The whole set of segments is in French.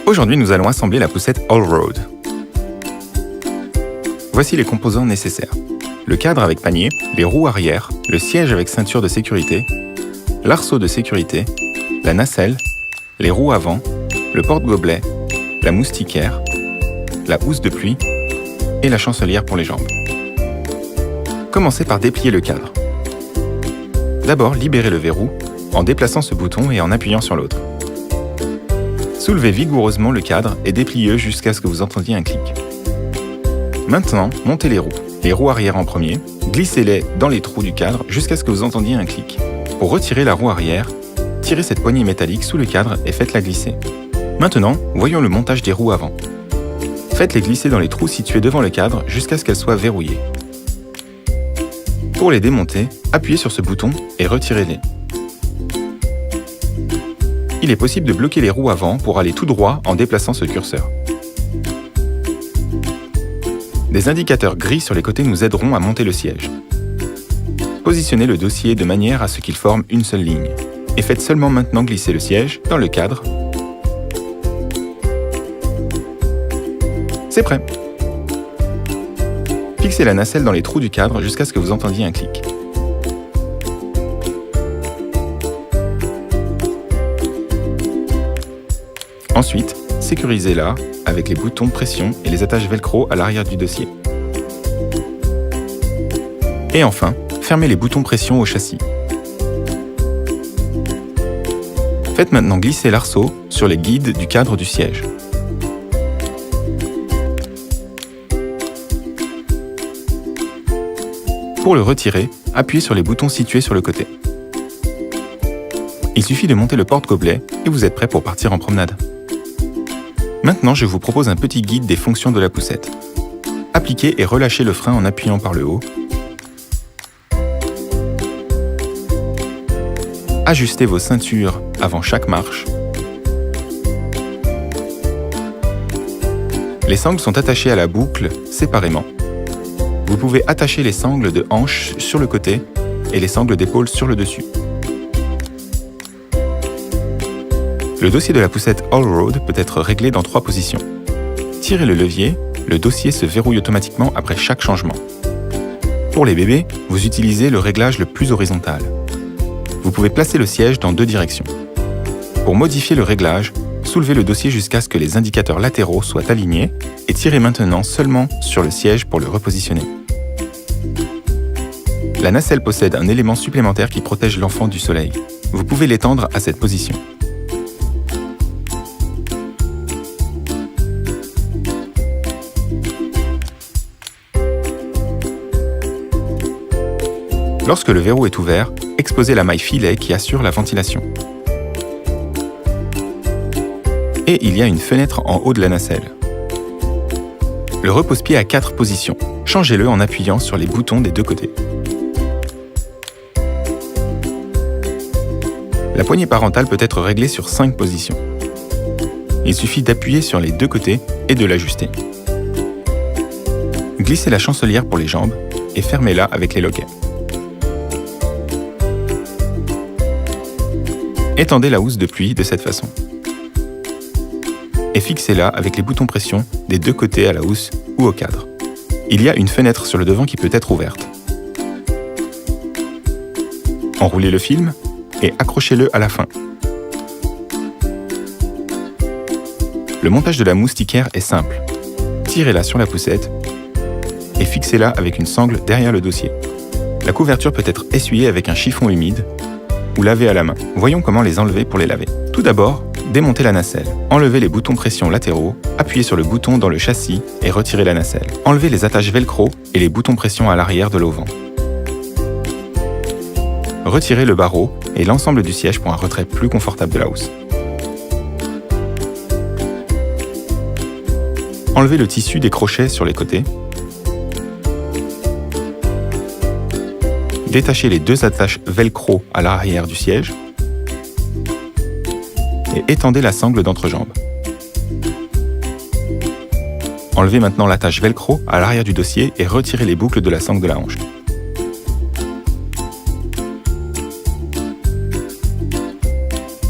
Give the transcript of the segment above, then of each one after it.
Aujourd'hui, nous allons assembler la poussette Allroad. Voici les composants nécessaires. Le cadre avec panier, les roues arrière, le siège avec ceinture de sécurité, l'arceau de sécurité, la nacelle, les roues avant, le porte-gobelet, la moustiquaire, la housse de pluie et la chancelière pour les jambes. Commencez par déplier le cadre. D'abord, libérez le verrou en déplaçant ce bouton et en appuyant sur l'autre. Soulevez vigoureusement le cadre et dépliez-le jusqu'à ce que vous entendiez un clic. Maintenant, montez les roues arrière en premier, glissez-les dans les trous du cadre jusqu'à ce que vous entendiez un clic. Pour retirer la roue arrière, tirez cette poignée métallique sous le cadre et faites-la glisser. Maintenant, voyons le montage des roues avant. Faites-les glisser dans les trous situés devant le cadre jusqu'à ce qu'elles soient verrouillées. Pour les démonter, appuyez sur ce bouton et retirez-les. Il est possible de bloquer les roues avant pour aller tout droit en déplaçant ce curseur. Des indicateurs gris sur les côtés nous aideront à monter le siège. Positionnez le dossier de manière à ce qu'il forme une seule ligne. Et faites seulement maintenant glisser le siège dans le cadre. C'est prêt. Fixez la nacelle dans les trous du cadre jusqu'à ce que vous entendiez un clic. Ensuite, sécurisez-la avec les boutons pression et les attaches velcro à l'arrière du dossier. Et enfin, fermez les boutons pression au châssis. Faites maintenant glisser l'arceau sur les guides du cadre du siège. Pour le retirer, appuyez sur les boutons situés sur le côté. Il suffit de monter le porte-gobelet et vous êtes prêt pour partir en promenade. Maintenant, je vous propose un petit guide des fonctions de la poussette. Appliquez et relâchez le frein en appuyant par le haut. Ajustez vos ceintures avant chaque marche. Les sangles sont attachées à la boucle séparément. Vous pouvez attacher les sangles de hanche sur le côté et les sangles d'épaule sur le dessus. Le dossier de la poussette Allroad peut être réglé dans 3 positions. Tirez le levier, le dossier se verrouille automatiquement après chaque changement. Pour les bébés, vous utilisez le réglage le plus horizontal. Vous pouvez placer le siège dans 2 directions. Pour modifier le réglage, soulevez le dossier jusqu'à ce que les indicateurs latéraux soient alignés et tirez maintenant seulement sur le siège pour le repositionner. La nacelle possède un élément supplémentaire qui protège l'enfant du soleil. Vous pouvez l'étendre à cette position. Lorsque le verrou est ouvert, exposez la maille filet qui assure la ventilation. Et il y a une fenêtre en haut de la nacelle. Le repose-pied a 4 positions. Changez-le en appuyant sur les boutons des 2 côtés. La poignée parentale peut être réglée sur 5 positions. Il suffit d'appuyer sur les 2 côtés et de l'ajuster. Glissez la chancelière pour les jambes et fermez-la avec les loquets. Étendez la housse de pluie de cette façon. Et fixez-la avec les boutons pression des 2 côtés à la housse ou au cadre. Il y a une fenêtre sur le devant qui peut être ouverte. Enroulez le film et accrochez-le à la fin. Le montage de la moustiquaire est simple. Tirez-la sur la poussette et fixez-la avec une sangle derrière le dossier. La couverture peut être essuyée avec un chiffon humide ou lavée à la main. Voyons comment les enlever pour les laver. Tout d'abord, démontez la nacelle. Enlevez les boutons pression latéraux, appuyez sur le bouton dans le châssis et retirez la nacelle. Enlevez les attaches velcro et les boutons pression à l'arrière de l'auvent. Retirez le barreau et l'ensemble du siège pour un retrait plus confortable de la housse. Enlevez le tissu des crochets sur les côtés. Détachez les 2 attaches velcro à l'arrière du siège et étendez la sangle d'entrejambe. Enlevez maintenant l'attache velcro à l'arrière du dossier et retirez les boucles de la sangle de la hanche.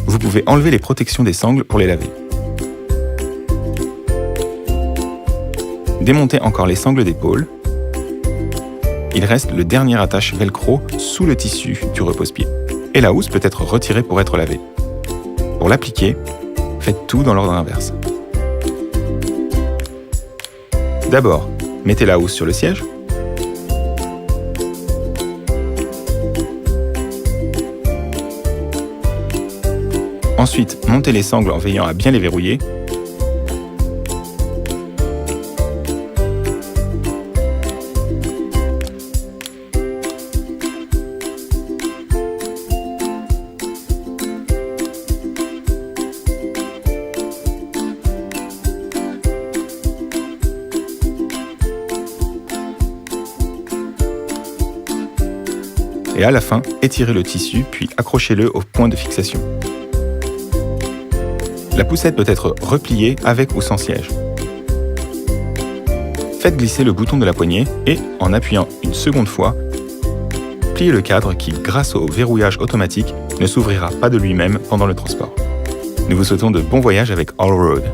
Vous pouvez enlever les protections des sangles pour les laver. Démontez encore les sangles d'épaule. Il reste le dernier attache velcro sous le tissu du repose-pied. Et la housse peut être retirée pour être lavée. Pour l'appliquer, faites tout dans l'ordre inverse. D'abord, mettez la housse sur le siège. Ensuite, montez les sangles en veillant à bien les verrouiller. Et à la fin, étirez le tissu puis accrochez-le au point de fixation. La poussette peut être repliée avec ou sans siège. Faites glisser le bouton de la poignée et, en appuyant une seconde fois, pliez le cadre qui, grâce au verrouillage automatique, ne s'ouvrira pas de lui-même pendant le transport. Nous vous souhaitons de bons voyages avec Allroad.